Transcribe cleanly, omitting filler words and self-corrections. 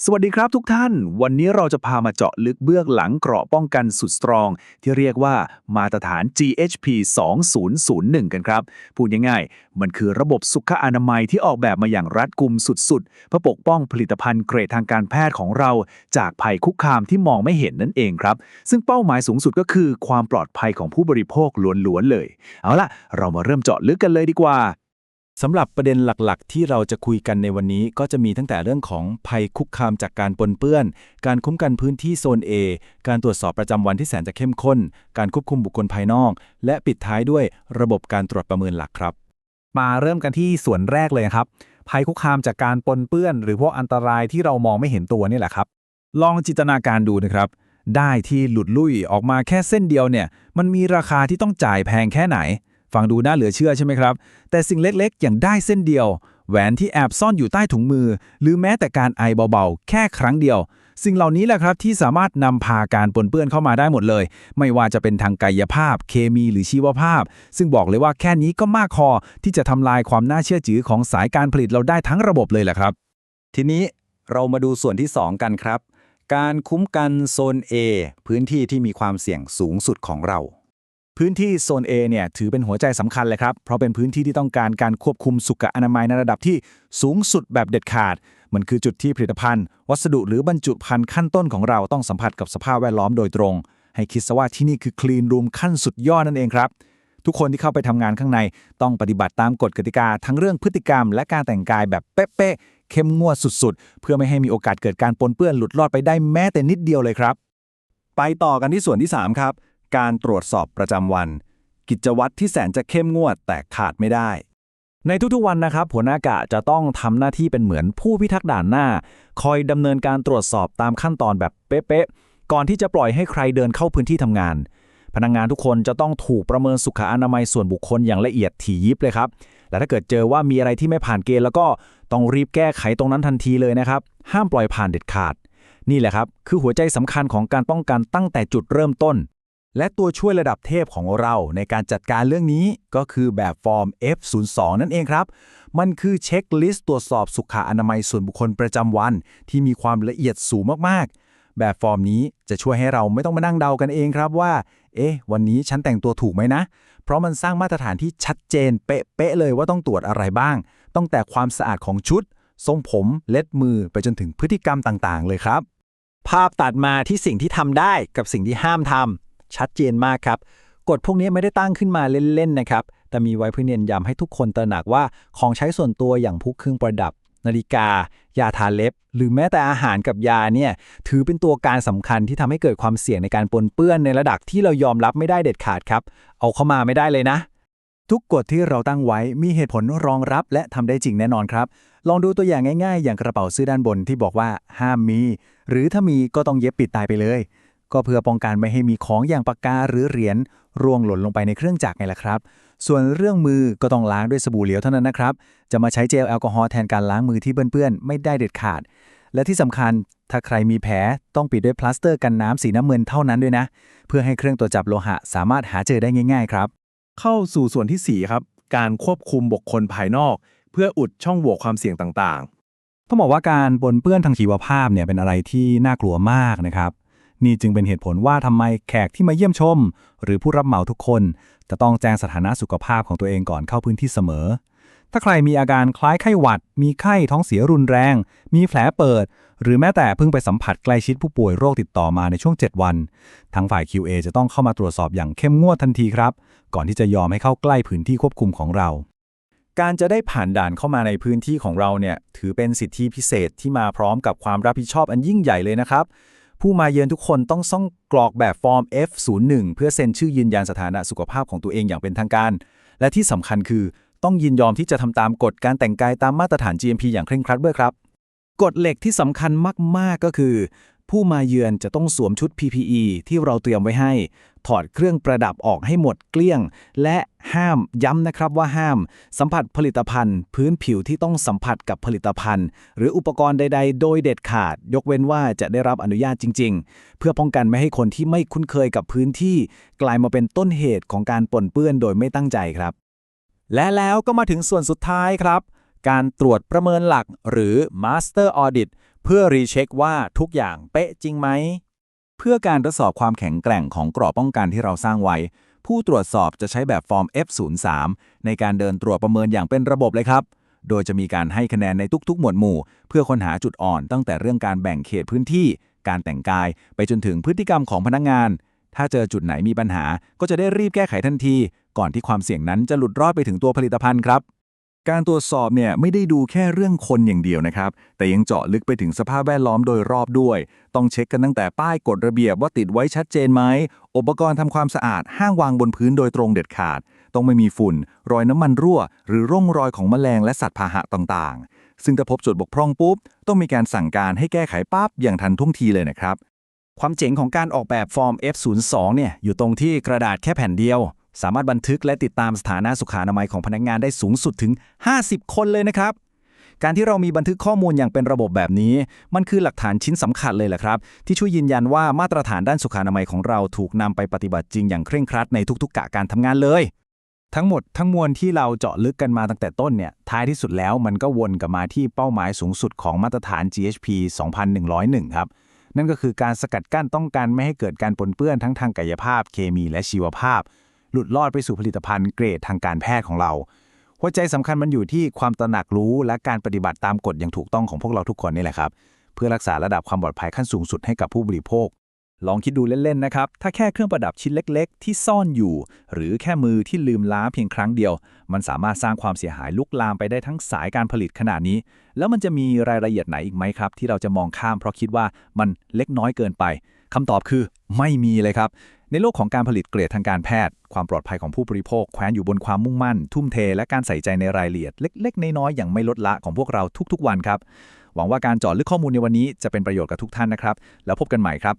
สวัสดีครับทุกท่าน วันนี้เราจะพามาเจาะลึกเบื้องหลังเกราะป้องกันสุดสตรองที่เรียกว่ามาตรฐาน GHP 2001กันครับพูดง่ายๆมันคือระบบสุขอนามัยที่ออกแบบมาอย่างรัดกุมสุดๆเพื่อปกป้องผลิตภัณฑ์เกรดทางการแพทย์ของเราจากภัยคุกคามที่มองไม่เห็นนั่นเองครับซึ่งเป้าหมายสูงสุดก็คือความปลอดภัยของผู้บริโภคล้วนๆเลยเอาล่ะเรามาเริ่มเจาะลึกกันเลยดีกว่า สำหรับประเด็นหลักๆที่เราจะคุยกันในวันนี้ก็จะมีตั้งแต่เรื่องของภัยคุกคามจากการปนเปื้อน การคุ้มกันพื้นที่โซน A การตรวจสอบประจำวันที่แสนจะเข้มข้น การควบคุมบุคคลภายนอก และปิดท้ายด้วยระบบการตรวจประเมินหลักครับ มาเริ่มกันที่ส่วนแรกเลยครับภัยคุกคามจากการปนเปื้อนหรือพวกอันตรายที่เรามองไม่เห็นตัวนี่แหละครับลองจินตนาการดูนะครับได้ที่หลุดลุ่ยออกมาแค่เส้นเดียวเนี่ยมันมีราคาที่ต้องจ่ายแพงแค่ไหนฟังดูน่าเหลือเชื่อใช่ไหมครับแต่สิ่งเล็กๆอย่างได้เส้นเดียวแหวนที่แอบซ่อนอยู่ใต้ถุงมือหรือแม้แต่การไอเบาๆแค่ครั้งเดียวสิ่งเหล่านี้แหละครับที่สามารถนำพาการปนเปื้อนเข้ามาได้หมดเลยไม่ว่าจะเป็นทางกายภาพเคมีหรือชีวภาพซึ่งบอกเลยว่าแค่นี้ก็มากพอที่จะทำลายความน่าเชื่อถือของสายการผลิตเราได้ทั้งระบบเลยแหละครับ ทีนี้เรามาดูส่วนที่ 2 กันครับ การคุ้มกันโซน A พื้นที่ที่มีความเสี่ยงสูงสุดของเรา พื้นที่โซน A เนี่ยถือเป็นหัวใจสำคัญเลยครับเพราะเป็นพื้นที่ที่ต้องการการควบคุมสุขอนามัยในระดับที่สูงสุดแบบเด็ดขาดมันคือจุดที่ผลิตภัณฑ์วัสดุหรือบรรจุภัณฑ์ขั้นต้นของเราต้องสัมผัสกับสภาพแวดล้อมโดยตรงให้คิดซะว่าที่นี่คือคลีนรูมขั้นสุดยอดนั่นเองครับทุกคนที่เข้าไปทำงานข้างในต้องปฏิบัติตามกฎกติกาทั้งเรื่องพฤติกรรมและการแต่งกายแบบเป๊ะๆเข้มงวดสุดๆเพื่อไม่ให้มีโอกาสเกิดการปนเปื้อนหลุดรอดไปได้แม้แต่นิดเดียวเลยครับไปต่อกันที่ส่วนที่ 3 ครับ การตรวจสอบประจำวัน กิจวัตรที่แสนจะเข้มงวดแต่ขาดไม่ได้ ในทุกๆวันนะครับหัวหน้ากะจะต้องทำหน้าที่เป็นเหมือนผู้พิทักษ์ด่านหน้าคอยดำเนินการตรวจสอบตามขั้นตอนแบบเป๊ะๆก่อนที่จะปล่อยให้ใครเดินเข้าพื้นที่ทำงานพนักงานทุกคนจะต้องถูกประเมินสุขอนามัยส่วนบุคคลอย่างละเอียดถี่ยิบเลยครับและถ้าเกิดเจอว่ามีอะไรที่ไม่ผ่านเกณฑ์แล้วก็ต้องรีบแก้ไขตรงนั้นทันทีเลยนะครับห้ามปล่อยผ่านเด็ดขาดนี่แหละครับคือหัวใจสำคัญของการป้องกันตั้งแต่จุดเริ่มต้นและตัวช่วยระดับเทพของเราในการจัดการเรื่องนี้ก็คือแบบฟอร์ม F02 นั่นเองครับมันคือเช็คลิสต์ตรวจสอบสุขอนามัยส่วนบุคคลประจำวันที่มีความละเอียดสูงมากๆแบบฟอร์มนี้จะช่วยให้เราไม่ต้องมานั่งเดากันเองครับว่าวันนี้ฉันแต่งตัวถูกไหมนะเพราะมันสร้างมาตรฐานที่ชัดเจนเป๊ะๆเลยว่าต้องตรวจอะไรบ้างตั้งแต่ความสะอาดของชุดทรงผมเล็บมือไปจนถึงพฤติกรรมต่างๆเลยครับภาพตัดมาที่สิ่งที่ทำได้กับสิ่งที่ห้ามทำชัดเจนมากครับกฎพวกนี้ไม่ได้ตั้งขึ้นมาเล่นๆนะครับแต่มีไว้เพื่อเน้นย้ำให้ทุกคนตระหนักว่าของใช้ส่วนตัวอย่างพวกเครื่องประดับนาฬิกายาทาเล็บหรือแม้แต่อาหารกับยาเนี่ยถือเป็นตัวการสำคัญที่ทำให้เกิดความเสี่ยงในการปนเปื้อนในระดับที่เรายอมรับไม่ได้เด็ดขาดครับเอาเข้ามาไม่ได้เลยนะทุกกฎที่เราตั้งไว้มีเหตุผลรองรับและทำได้จริงแน่นอนครับลองดูตัวอย่างง่ายๆอย่างกระเป๋าเสื้อด้านบนที่บอกว่าห้ามมีหรือถ้ามีก็ต้องเย็บปิดตายไปเลยก็เพื่อป้องกันไม่ให้มีของอย่างปากกาหรือเหรียญร่วงหล่นลงไปในเครื่องจักรไงล่ะครับส่วนเรื่องมือก็ต้องล้างด้วยสบู่เหลวเท่านั้นนะครับจะมาใช้เจลแอลกอฮอล์แทนการล้างมือที่เปื้อนๆไม่ได้เด็ดขาดและที่สำคัญถ้าใครมีแผลต้องปิดด้วยพลาสเตอร์กันน้ำสีน้ำเงินเท่านั้นด้วยนะเพื่อให้เครื่องตรวจจับโลหะสามารถหาเจอได้ง่ายๆครับเข้าสู่ส่วนที่ 4 ครับ การควบคุมบุคคลภายนอก เพื่ออุดช่องโหว่ความเสี่ยงต่างต้องบอกว่าการปนเปื้อนทางชีวภาพเนี่ยเป็นอะไรที่น่ากลัวมากนะครับนี่จึงเป็นเหตุผลว่าทำไมแขกที่มาเยี่ยมชมหรือผู้รับเหมาทุกคนจะต้องแจ้งสถานะสุขภาพของตัวเองก่อนเข้าพื้นที่เสมอถ้าใครมีอาการคล้ายไข้หวัดมีไข้ท้องเสียรุนแรงมีแผลเปิดหรือแม้แต่เพิ่งไปสัมผัสใกล้ชิดผู้ป่วยโรคติดต่อมาในช่วง7วันทางฝ่าย QA จะต้องเข้ามาตรวจสอบอย่างเข้มงวดทันทีครับก่อนที่จะยอมให้เข้าใกล้พื้นที่ควบคุมของเราการจะได้ผ่านด่านเข้ามาในพื้นที่ของเราเนี่ยถือเป็นสิทธิพิเศษที่มาพร้อมกับความรับผิดชอบอันยิ่งใหญ่เลยนะครับผู้มาเยือนทุกคนต้องส่องกรอกแบบฟอร์ม F01 เพื่อเซ็นชื่อยืนยันสถานะสุขภาพของตัวเองอย่างเป็นทางการและที่สำคัญคือต้องยินยอมที่จะทำตามกฎการแต่งกายตามมาตรฐาน GMP อย่างเคร่งครัดด้วยครับกฎเหล็กที่สำคัญมากๆก็คือผู้มาเยือนจะต้องสวมชุด PPE ที่เราเตรียมไว้ให้ถอดเครื่องประดับออกให้หมดเกลี้ยงและห้ามย้ำนะครับว่าห้ามสัมผัสผลิตภัณฑ์พื้นผิวที่ต้องสัมผัสกับผลิตภัณฑ์หรืออุปกรณ์ใดๆโดยเด็ดขาดยกเว้นว่าจะได้รับอนุญาตจริงๆเพื่อป้องกันไม่ให้คนที่ไม่คุ้นเคยกับพื้นที่กลายมาเป็นต้นเหตุของการปนเปื้อนโดยไม่ตั้งใจครับและแล้วก็มาถึงส่วนสุดท้ายครับการตรวจประเมินหลักหรือ Master Audit เพื่อรีเช็คว่าทุกอย่างเป๊ะจริงไหม เพื่อการทดสอบความแข็งแกร่งของเกราะป้องกันที่เราสร้างไว้ ผู้ตรวจสอบจะใช้แบบฟอร์ม F03 ในการเดินตรวจประเมินอย่างเป็นระบบเลยครับ โดยจะมีการให้คะแนนในทุกๆ หมวดหมู่ เพื่อค้นหาจุดอ่อนตั้งแต่เรื่องการแบ่งเขตพื้นที่ การแต่งกาย ไปจนถึงพฤติกรรมของพนักงาน ถ้าเจอจุดไหนมีปัญหา ก็จะได้รีบแก้ไขทันที ก่อนที่ความเสี่ยงนั้นจะหลุดรอดไปถึงตัวผลิตภัณฑ์ครับ การตรวจสอบเนี่ยไม่ได้ดูแค่เรื่องคนอย่างเดียวนะครับ แต่ยังเจาะลึกไปถึงสภาพแวดล้อมโดยรอบด้วย ต้องเช็คกันตั้งแต่ป้ายกฎระเบียบว่าติดไว้ชัดเจนไหม อุปกรณ์ทำความสะอาดห้ามวางบนพื้นโดยตรงเด็ดขาด ต้องไม่มีฝุ่น รอยน้ำมันรั่ว หรือร่องรอยของแมลงและสัตว์พาหะต่างๆ ซึ่งถ้าพบจุดบกพร่องปุ๊บ ต้องมีการสั่งการให้แก้ไขปั๊บอย่างทันท่วงทีเลยนะครับ ความเจ๋งของการออกแบบฟอร์ม F02 เนี่ยอยู่ตรงที่กระดาษแค่แผ่นเดียว สามารถบันทึกและติดตามสถานะสุขอนามัยของพนักงานได้สูงสุดถึง 50 คนเลยนะครับ การที่เรามีบันทึกข้อมูลอย่างเป็นระบบแบบนี้ มันคือหลักฐานชิ้นสำคัญเลยแหละครับ ที่ช่วยยืนยันว่ามาตรฐานด้านสุขอนามัยของเราถูกนำไปปฏิบัติจริงอย่างเคร่งครัดในทุกๆกะการทำงานเลย ทั้งหมดทั้งมวลที่เราเจาะลึกกันมาตั้งแต่ต้นเนี่ยท้ายที่สุดแล้วมันก็วนกลับมาที่เป้าหมายสูงสุดของมาตรฐาน GHP 2101 ครับ นั่นก็คือการสกัดกั้นต้องการไม่ให้เกิดการปนเปื้อนทั้งทางกายภาพเคมีและชีวภาพ หลุดลอดไปสู่ผลิตภัณฑ์เกรดทางการแพทย์ของเรา หัวใจสำคัญมันอยู่ที่ความตระหนักรู้และการปฏิบัติตามกฎอย่างถูกต้องของพวกเราทุกคนนี่แหละครับเพื่อรักษาระดับความปลอดภัยขั้นสูงสุดให้กับผู้บริโภค ลองคิดดูเล่นๆนะครับถ้าแค่เครื่องประดับชิ้นเล็กๆที่ซ่อนอยู่ หรือแค่มือที่ลืมล้างเพียงครั้งเดียวมันสามารถสร้างความเสียหายลุกลามไปได้ทั้งสายการผลิตขนาดนี้แล้วมันจะมีรายละเอียดไหนอีกไหมครับที่เราจะมองข้ามเพราะคิดว่ามันเล็กน้อยเกินไปคำตอบคือไม่มีเลยครับในโลกของการผลิตเกรดทางการแพทย์ความปลอดภัยของผู้บริโภคแขวนอยู่บนความมุ่งมั่นทุ่มเทและการใส่ใจในรายละเอียดเล็กๆน้อยๆอย่างไม่ลดละของพวกเราทุกๆวันครับหวังว่าการเจาะลึกข้อมูลในวันนี้จะเป็นประโยชน์กับทุกท่านนะครับแล้วพบกันใหม่ครับ